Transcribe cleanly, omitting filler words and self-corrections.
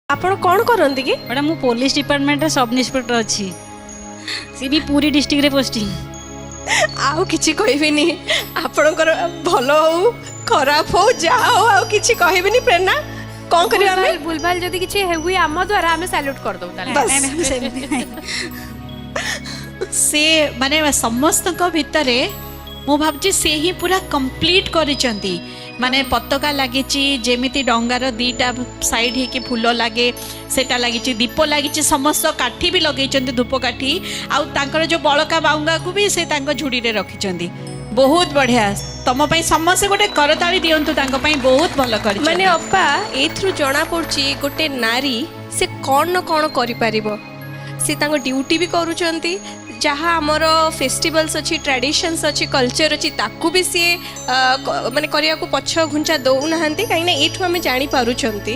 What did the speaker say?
ଆପଣ କ'ଣ କରନ୍ତି କି? मैडम मु पुलिस डिपार्टमेंट सब इन्स्पेक्टर अच्छी सी भी पूरी डिस्ट्रिक्ट रे पोस्टिंग ଆଉ କିଛି କହିବିନି। ଆପଣଙ୍କର ଭଲ ହଉ ଖରାପ ହଉ ଯାହା ହଉ ଆଉ କିଛି କହିବିନି। ପ୍ରେରଣା କ'ଣ କରିବା ଆମେ? भूलभाल जदि किछि हुए आम द्वारा आमे सैल्यूट कर दउ ताले बस। से माने समस्त भितर मु भावची से ही पूरा कंप्लीट करिसंती माने पताका लागी जेमिति डंगार दीटा साइड हे कि फूल लगे सेटा लगी दीप लगी समस्त काठी भी लगे धूप काठी आउ तांकर जो बड़का बाउंगा को भी से तांको झुड़ी रे रखिचंदी। बहुत बढ़िया तम पई समस्त गोटे करताली दियंतु तांको पई बहुत भलो करि माने अप्पा एथरु जणा पड़ची गोटे नारी से कौन न कौन करि परिबो। से तांको ड्यूटी भी करूचंती जहाँ आमर फेस्टिवल्स अच्छी ट्रेडिशंस अच्छी कल्चर अच्छी ताकू भी सी माने करिया को पछ घुंचा दौना कहीं एठू आम जानी पारुचंती।